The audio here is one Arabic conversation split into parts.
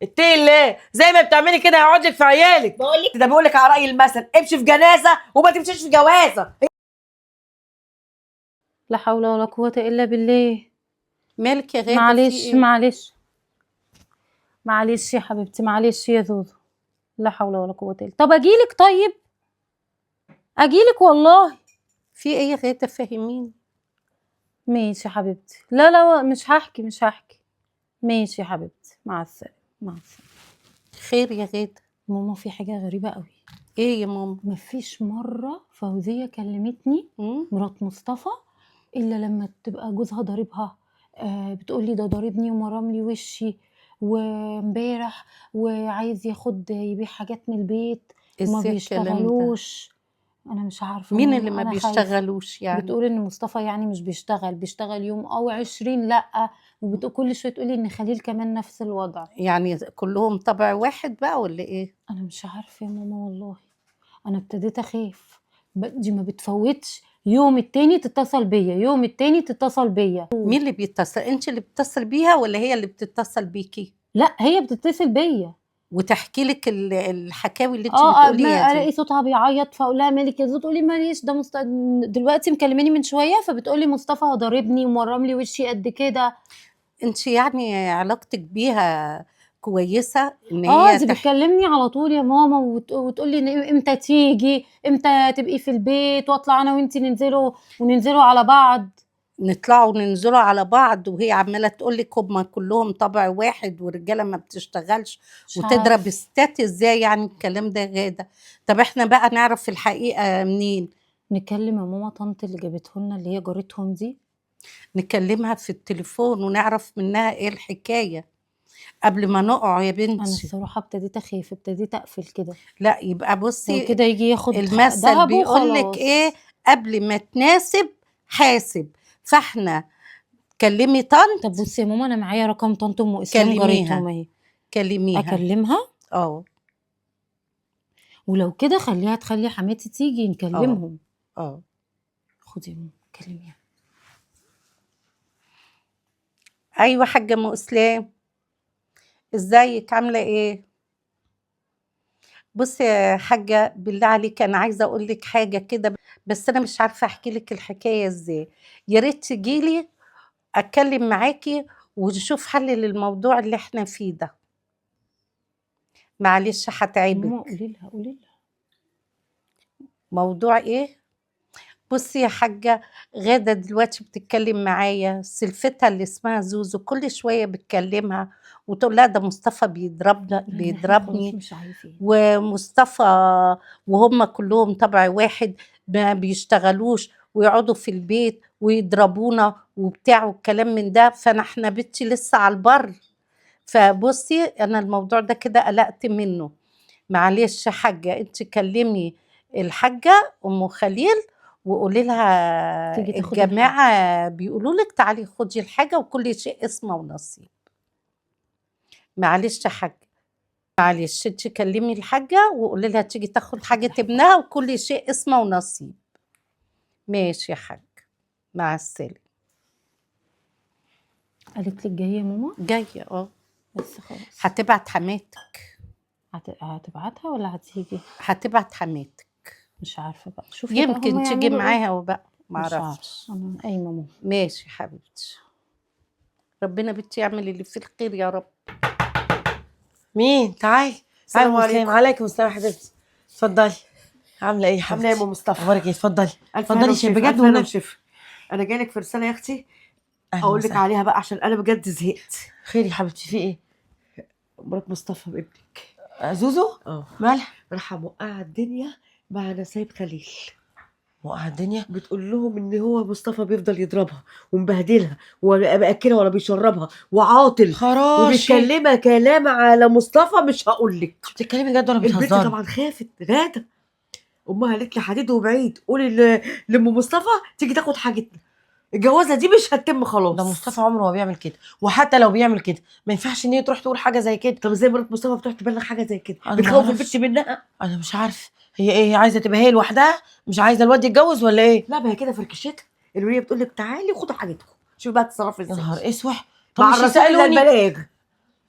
اتقي الله زي ما بتعملي كده هيقعد لك في عيالك. بقول لك ده بيقول لك على راي المثل امشي في جنازه وما تمشيش في جوازه. لا حول ولا قوة إلا بالله. مالك يا غاده؟ في معلش ايه؟ معلش يا حبيبتي، معلش يا زوزو. لا حول ولا قوة إلا. طب أجيلك؟ طيب أجيلك والله. في ايه يا غاده؟ فهميني. ماشي يا حبيبتي. لا مش هحكي. ماشي يا حبيبتي، مع السلامة. مع السلامة. خير يا غاده؟ ماما في حاجة غريبة قوي. ايه يا ماما؟ مفيش مرة فوزية كلمتني مرات مصطفى إلا لما تبقى جوزها ضاربها. بتقولي ده ضاربني ومرملي وشي وامبارح وعايز يبيع حاجات من البيت وما ازاي الكلام ده؟ بيشتغلوش. انا مش عارفه مين ماما، اللي ما أنا خايفة. بيشتغلوش يعني؟ بتقول ان مصطفى يعني مش بيشتغل يوم او 20 لا. وبتقول كل شويه تقولي ان خليل كمان نفس الوضع. يعني كلهم طبع واحد بقى ولا ايه؟ انا مش عارفه يا ماما والله. انا ابتديت اخاف. دي ما بتفوتش يوم التاني تتصل بيا. مين اللي بيتصل؟ انت اللي بتتصل بيها ولا هي اللي بتتصل بيكي؟ لا هي بتتصل بيا وتحكي لك الحكاوي اللي انت بتقوليها الاقي دي؟ صوتها بيعيط فاقول لها مالك يا زوز، تقولي ماليش ده دلوقتي مكلماني من شويه فبتقولي مصطفى ضاربني ومرم لي وشي قد كده. انت يعني علاقتك بيها كويسه ان هي دي بتكلمني على طول يا ماما وتقولي امتى تيجي، امتى تبقي في البيت واطلع انا وانتي وننزلوا على بعض. نطلعوا وننزلوا على بعض، وهي عماله تقول لك هم كلهم طبع واحد ورجاله ما بتشتغلش وتضرب ستات. ازاي يعني الكلام ده يا غاده؟ طب احنا بقى نعرف الحقيقه منين؟ نكلم يا ماما طنط اللي جابته لنا اللي هي جارتهم دي. نكلمها في التليفون ونعرف منها ايه الحكايه قبل ما نقع يا بنتي. انا الصراحه ابتديت اخاف، ابتديت اقفل كده. لا يبقى بصي كده يجي ياخد المثل بيقول لك ايه؟ قبل ما تناسب حاسب. فاحنا كلمي طنط. طب بصي يا ماما انا معايا رقم طنط ام اسلام جارتهم اهي. كلميها. اكلمها؟ ولو كده خليها تخلي حماتي تيجي نكلمهم. خدي يا ماما كلميها. ايوه حاجه ام اسلام، ازيك؟ عامله ايه؟ بصي يا حاجه بالله عليك انا عايزه اقول لك حاجه كده، بس انا مش عارفه احكي لك الحكايه ازاي. يا ريت تجيلي اتكلم معاكي ونشوف حل للموضوع اللي احنا فيه ده. معلش هتعبك. ماما قولي لها. موضوع ايه؟ بصي يا حاجه غاده دلوقتي بتتكلم معايا، سلفتها اللي اسمها زوزو كل شويه بتكلمها وتقول لها ده مصطفى بيضربني مش عارفين. ومصطفى وهم كلهم طبع واحد ما بيشتغلوش ويقعدوا في البيت ويضربونا وبتاع والكلام من ده. احنا بنتي لسه على البر. فبصي انا الموضوع ده كده قلقت منه. معلش يا حاجه انت كلمي الحاجه ام خليل وقولي لها الجماعه بيقولوا لك تعالي خدي الحاجه وكل شيء اسمه ونصيب. معلش يا حاجه، معلش انت كلمي الحاجه وقولي لها تيجي تاخد حاجه ابنها وكل شيء اسمه ونصيب. ماشي يا حاج، مع السلامه. قالت لك جايه يا ماما؟ جايه بس خلاص. هتبعت حماتك. هتبعتها ولا هتيجي؟ هتبعت حماتك. مش عارفه بقى، شوفي يمكن تيجي معاها وبقى معرفش. انا قايمه ماما. ماشي حبيبتي، ربنا بنتي يعمل اللي فيه الخير يا رب. مين؟ تعالي. السلام عليكم. وعليكم السلام يا حبيبتي. اتفضلي. عامله ايه يا حبيبتي؟ عامله ايه يا ام مصطفى؟ اخبارك ايه؟ اتفضلي اتفضلي شيف بجد والنبي. انا جايلك في رساله يا اختي اقول لك عليها بقى عشان انا بجد زهقت. خير يا حبيبتي؟ في ايه؟ مرات مصطفى بابنك زوزو؟ مالها؟ رايحه موقعه الدنيا مع نسايب خليل. موقعه الدنيا؟ بتقول لهم ان هو مصطفى بيفضل يضربها ومبهدلها ولا بياكلها ولا بيشربها وعاطل خراشي وبيتكلمها كلام على مصطفى مش هقول لك. بتتكلمي جد ولا بتهزري؟ البنت طبعا خافت غاده. امها قالت لي حديد وبعيد قولي لام مصطفى تيجي تاخد حاجتنا، الجوازه دي مش هتتم خلاص. ده مصطفى عمره ما بيعمل كده، وحتى لو بيعمل كده ما ينفعش ان هي تروح تقول حاجه زي كده. طب ازاي مرات مصطفى بتروح تبلغ حاجه زي كده؟ بتخوف البنت منها. انا مش عارفه هي ايه، هي عايزه تبقى هي لوحدها مش عايزه الواد يتجوز ولا ايه؟ لا ما هي كده فركشتها، الوليه بتقول لك تعالي خدوا حاجتكم شوفي بقى تتصرفي ازاي. يا نهار اسوح. طب مع الرسول البلاغ.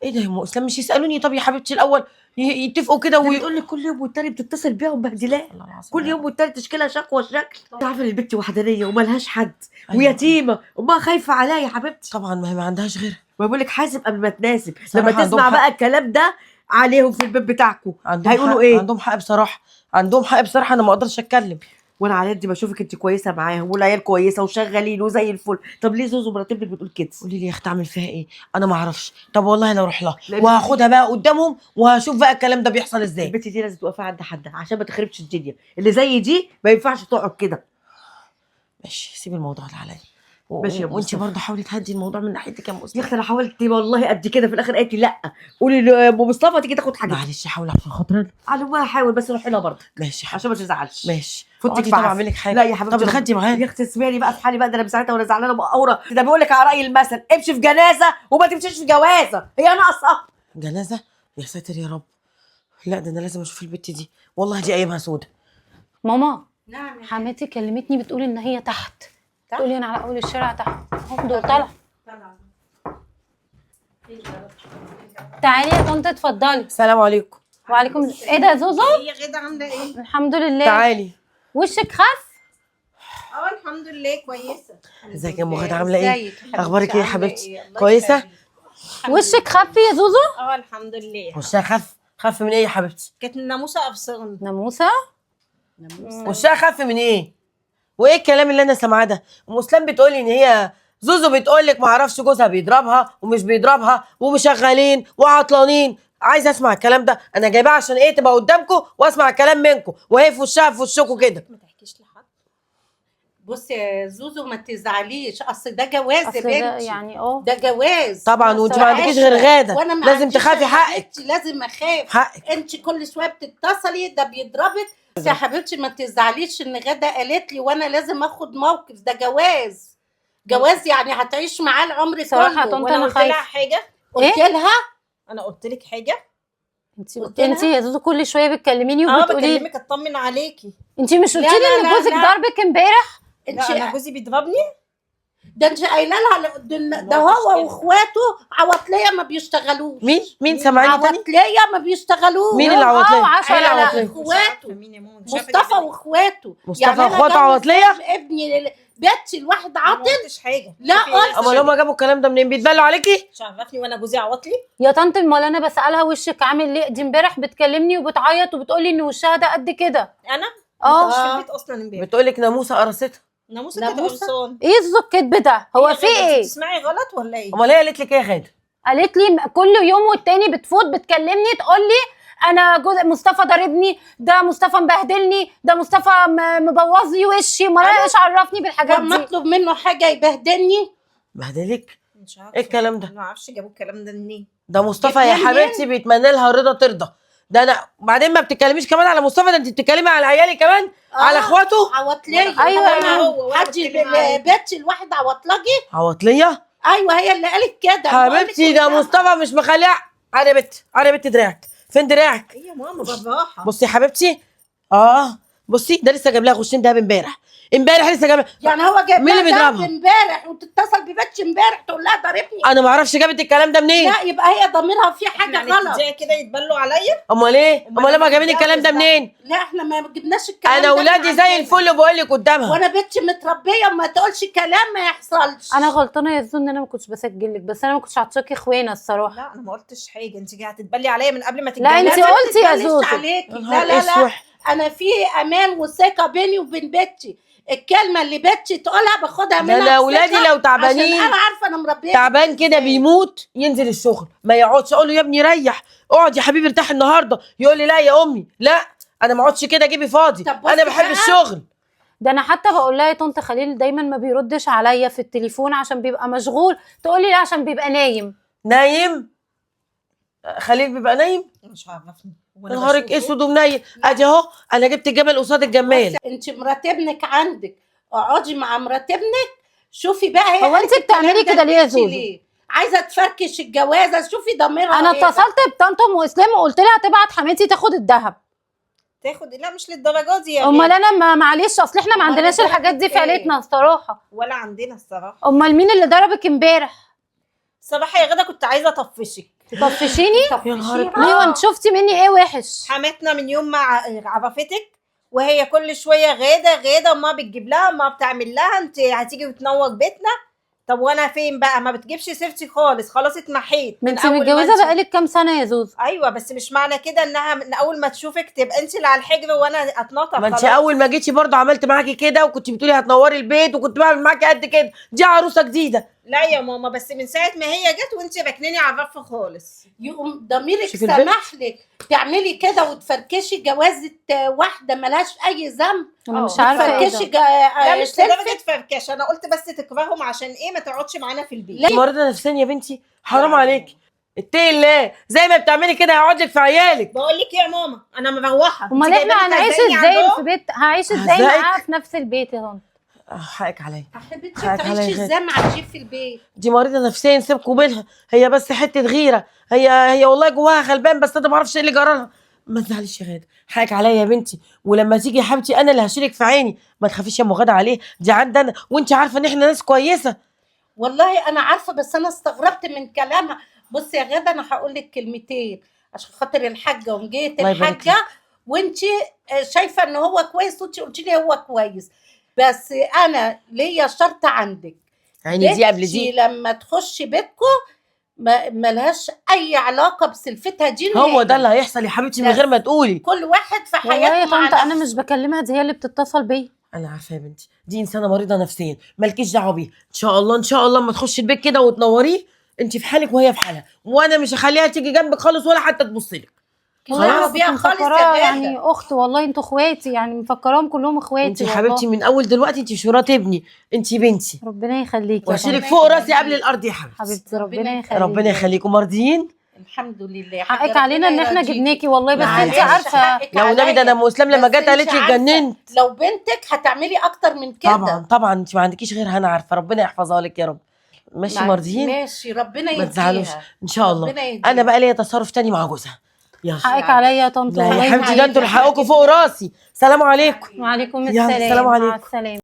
ايه ده يا ام اسلام؟ مش يسالوني طب يا حبيبتي الاول يتفقوا كده بتقول لي كل يوم والتاني بتتصل بيها ومبهدلاها، الله العظيم كل يا يوم رب. والتاني تشكيلها شكوى شكل. عارفه ان البنت وحدانيه وملهاش حد أيوة. ويتيمه، امها خايفه عليها يا حبيبتي. طبعا ما هي ما عندهاش غيرها. ما بقول لك حاسب قبل ما تناسب، صراحة لما عندهم تسمع حق. بقى الكلام ده عليهم في البيت بتاعكم عندهم هيقولوا حق. ايه؟ عندهم حق بصراحه، عندهم حق بصراحه، انا ما اقدرش اتكلم. وانا على قد بشوفك انت كويسه معاهم والعيال كويسه وشغالين وزي الفل، طب ليه زوزو مرات ابنك بتقول كده؟ قولي لي يا اختي اعمل فيها ايه؟ انا ما اعرفش. طب والله انا اروح لها لا، وهاخدها بقى قدامهم وهشوف بقى الكلام ده بيحصل ازاي. البنت دي لازم توقفها عند حد عشان ما تخربش الدنيا، اللي زي دي ما ينفعش تقعد كده. ماشي سيبي الموضوع ده عليا. ماشي يا أم وانت مصطفى. برضه حاولي تهدي الموضوع من ناحيتك يا ام يا اسلام. اختي انا حاولت والله قد كده، في الاخر قالت لي لا، قولي لام مصطفى تيجي تاخد حاجه. معلش حاولي عشان خاطرنا. على ما هحاول بس روحي لها برضه ماشي يا عشان ما تزعلش. ماشي. فوتك اقعدي طب بعافية. اعمل لك حاجه. لا يا حبيبتي طب اتغدي معايا. يا اختي سيبيني بقى في حالي بقى، ده انا ساعتها وانا زعلانه مقوره ده بيقول لك على راي المثل امشي في جنازه وما تمشيش في جوازه، هي ناقصه. جنازه؟ يا ساتر يا رب. لا ده انا لازم اشوف البت دي، والله دي ايامها سودة. ماما نعم. حماتي كلمتني بتقول ان هي تحت. تقولي انا على اول الشارع تحت اهو، دول طالعه. تعالي يا طنط اتفضلي. السلام عليكم. وعليكم ايه ده يا زوزو؟ هي غدا عامله ايه؟ الحمد لله. تعالي. وشك خف؟ الحمد لله كويسه. ازيك يا ام غدا عامله ايه؟ ازيك يا حبيبتي؟ اخبارك ايه يا عاملة حبيبتي؟ إيه؟ الله كويسه؟ يخليك. وشك خف يا زوزو؟ الحمد لله. وشها خف؟ خف من ايه يا حبيبتي؟ كانت الناموسه افصغني. ناموسه؟ وشها خف من ايه؟ وايه الكلام اللي انا سامعاه ده؟ ام اسلام بتقولي ان هي زوزو بتقول لك ما اعرفش جوزها بيضربها ومش بيضربها ومشغلين وعطلانين. عايزه اسمع الكلام ده، انا جايباه عشان ايه؟ تبقى قدامكم واسمع الكلام منكم وهي في وشها في وشكم كده. ما تحكيش لحد. بصي يا زوزو ما تزعليش، اصل ده جواز يا اصل بنتي. ده يعني ده جواز طبعا وانت ما عندكيش غير غاده، وانا ما لازم عنديش تخافي غير حقك. حبيبتي، لازم اخاف. حقك. انت كل شويه بتتصلي ده بيضربك. بس يا حبيبتي ما تزعليش ان غاده قالت لي وانا لازم اخد موقف، ده جواز. جواز يعني هتعيش معاه العمر صراحة كله. يا طنط وانا أنا قلت لها خايفة. حاجه؟ إيه؟ قلت لها انا قلت لك حاجه؟ قلت لها؟ انت يا زوزو كل شويه بتكلميني وبتقولي بكلمك اطمن عليكي. انت مش قلتي لا، لي ان لا، جوزك لا. ضربك امبارح؟ انت لا، انا جوزي بيضربني؟ ده انت قايله لها ده هو واخواته عواطليه ما بيشتغلوش. مين سامعاني تاني؟ عواطليه ما بيشتغلوش. مين اللي عواطليه؟ عشرة. مين اللي لا، عواطليه؟ اخواته مصطفى واخواته. مصطفى أنا واخواته جوز عواطليه؟ ابني بنتي الواحد عاطل. ما قلتش حاجه. لا قلت. امال هما جابوا الكلام ده منين؟ بيتبلوا عليكي؟ مش عرفني وانا جوزي عواطلي. يا طنط امال انا بسالها وشك عامل ليه؟ دي امبارح بتكلمني وبتعيط وبتقولي ان وشها ده قد كده. انا اه. في البيت اصلا امبارح. بتقولك ناموسه قرصتها. ناموسه كده ناموسة؟ قرصان. ايه زوزو الكدب ده؟ هو في ايه؟ تسمعي غلط ولا ايه؟ امال هي قالت لك ايه يا غاده؟ قالت لي كل يوم والتاني بتفوت بتكلمني تقول لي انا جوز مصطفى ضاربني، ده مصطفى مبهدلني، ده مصطفى مبوظ لي وشي. ما انا ايش عرفني بالحاجات لما دي؟ اطلب منه حاجه يبهدلني. بهدلك؟ مش عارفه ايه الكلام ده؟ ما اعرفش جابوا الكلام ده منين. ده مصطفى يا جبناه حبيبتي بيتمنى لها الرضا ترضى. ده انا بعدين ما بتتكلميش كمان على مصطفى، ده انت بتتكلمي على عيالي كمان، على اخواته. عواطليه. أيوة، أنا هو وأنا حد بتكلم عليه. بنتي الواحد عواطلجي. عواطليه؟ ايوه هي اللي قالت كده. حبيبتي ده مصطفى مش مخليها. على يا بت، على يا بت دراعك، فين دراعك؟ ايه يا ماما بالراحه. بصي يا حبيبتي، بصي ده لسه جايب لها غشين دهب امبارح لسه جايب. يعني هو جايب مين اللي لها بيضربها؟ امبارح وتتصل ببنتي امبارح تقول لها ضربني. انا ما اعرفش جابت الكلام ده منين. لا يبقى هي ضميرها في حاجه يعني غلط. ابتدائي كده يتبلوا عليا. امال ايه؟ امال لما جايبين بتتجوز الكلام ده بقى. منين؟ لا احنا ما جبناش الكلام انا ده من ولادي زي عندنا. الفل وبقول لك قدامها. وانا بنتي متربيه وما تقولش كلام ما يحصلش. انا غلطانه يا زوزو ان انا ما كنتش بسجل لك، بس انا ما كنتش عطاكي اخوانا الصراحه. لا انا ما قلتش حاجه، انت جايه هتتبلي عليا من قبل ما لا، تتجوزي. انت ما قلتي يا تتبلش زوزو. عليكي. يا لا نهار لا لا اسوح. انا في امان وثقه بيني وبين بنتي. الكلمه اللي بنتي تقولها باخدها ده منها انا بثقة اولادي لو تعبانين، عشان انا عارفه انا مربيه تعبان كده بيموت ينزل الشغل ما يقعدش. اقول له يا ابني ريح، اقعد يا حبيبي ارتاح النهارده، يقول لي لا يا امي لا انا ما اقعدش كده جيبي فاضي، طب بصي انا بحب بقى. الشغل. ده انا حتى بقول لها يا طنط خليل دايما ما بيردش عليا في التليفون عشان بيبقى مشغول، تقول لي لا عشان بيبقى نايم. نايم؟ خليل بيبقى نايم؟ مش عرفني. نهارك اسود ومنيل. ادي اهو انا جبت الجبل قصاد الجمال. انت مرات ابنك عندك، اقعدي مع مرات ابنك شوفي بقى هي هو قالت انت بتعملي الكلام ده كده ليه يا لبنتي زوزو؟ ليه؟ عايزه تفركش الجوازه، شوفي ضميرها انا ايه بقى. اتصلت بطنط ام اسلام وقلت لها تبعت حماتي تاخد الذهب. تاخد؟ لا مش للدرجه دي يا امال غالي. انا معلش اصل احنا ما أمال عندناش ضربك الحاجات دي في ايه؟ عيلتنا الصراحه. ولا عندنا الصراحه. امال مين اللي ضربك امبارح؟ الصراحه يا غدا كنت عايزه اطفشك. طفشيني. يا نهار ايوه انت شفتي مني ايه وحش؟ حماتنا من يوم ما عرفتك وهي كل شويه غاده وما بتجيب لها ما بتعمل لها، انت هتيجي وتنوق بيتنا. طب وانا فين بقى؟ ما بتجيبش سيرتي خلاص اتمحيت ما انت أول ما متجوزه انت- بقالك كام سنه يا زوزو؟ ايوه بس مش معنى كده انها من اول ما تشوفك تبقى انت اللي على الحجر وانا اتنطط. ما انت خلاص. اول ما جيتي برضه عملت معاكي كده، وكنت بتقولي هتنوري البيت، وكنت بعمل معاكي قد كده. دي عروسه جديده. لا يا ماما، بس من ساعه ما هي جت وانت ركناني على الرف خالص. يقوم ضميرك شوفي البنت. سمح لك تعملي كده وتفركشي جوازة واحدة ملهاش أي ذنب. انا مش عارفه ايه تفركشي ده. لا مش سلفت. لدرجه فركش، انا قلت بس تكرههم عشان ايه ما تقعدش معانا في البيت. لا. مريضه نفسيا يا بنتي، حرام عليكي. اتقي الله، زي ما بتعملي كده هيقعد لك في عيالك. بقول لك يا ماما انا مروحه. امال انت احنا جايباني هنعيش تهزقني ازاي عندهم؟ في بيت؟ هعيش ازاي هزقك؟ معاها في نفس البيت يا طنط؟ حقك عليا. حبيبتي حقك عليا تعيشي يا ازاي مع الجيب في البيت؟ دي مريضه نفسيا، سيبكوا منها. هي بس حته غيره. هي والله جواها غلبان، بس انا ما اعرفش ايه اللي جرالها. ما تزعليش يا غاده، حقك عليا يا بنتي. ولما تيجي يا حبيبتي انا اللي هشيلك في عيني. ما تخافيش يا ام غاده عليه، دي عندنا، وانت عارفه ان احنا ناس كويسه. والله أنا عارفة، بس أنا استغربت من كلامها. بصي يا غادة، أنا هقول لك كلمتين عشان خاطر الحاجة ومجية الله يبارك الحاجة. وانت شايفة ان هو كويس، وانت قلت لي هو كويس، بس انا ليا شرط عندك. عيني دي قبل بنتي دي. لما تخش بيتكم ملهاش اي علاقه بسلفتها دي هو نهائي. ده اللي هيحصل يا حبيبتي من بس. غير ما تقولي. كل واحد في والله يا حياته مع طنط انا نفسه. مش بكلمها، دي هي اللي بتتصل بيا. انا عارفه يا بنتي، دي انسانه مريضه نفسيا، مالكيش دعوه بيها. ان شاء الله ان شاء الله اما تخشي البيت كده وتنوريه، انت في حالك وهي في حالها، وانا مش هخليها تيجي جنبك خالص ولا حتى تبص لك. والله خلاص انا بيها كنت خالص يا مفكراها غادة. يعني اخت، والله انتوا اخواتي، يعني مفكراهم كلهم اخواتي. انت والله حبيبتي من اول دلوقتي انت مش مرات ابني، انت بنتي، ربنا يخليكي يا واشيلك طنط. فوق راسي قبل الارض يا حبيبتي. حبيبتي ربنا يخليكي. ربنا يخليكم. مرضيين؟ الحمد لله يا حقك حاجة، علينا ان ربنا احنا يرضيكي. جبناكي والله، بس معلش، انت عارفه. حقك لو النبي ده انا ام اسلام لما بس جت قالت انت لي عارفة اتجننت. لو بنتك هتعملي اكتر من كده. طبعا طبعا، انت ما عندكيش غيرها، انا عارفه. ربنا يحفظها لك يا رب. ماشي مرضيين؟ ماشي، ربنا ما تزعلوش يهديها. ان شاء الله. ربنا يهديها. انا بقى ليا تصرف تاني مع جوزها. يلا. حقك عليا يا طنط لا والله. يا حبيبتي، ده انتوا اللي حقكم فوق راسي. سلام عليكم. وعليكم يلا، السلام. السلام مع عليكم. السلامه.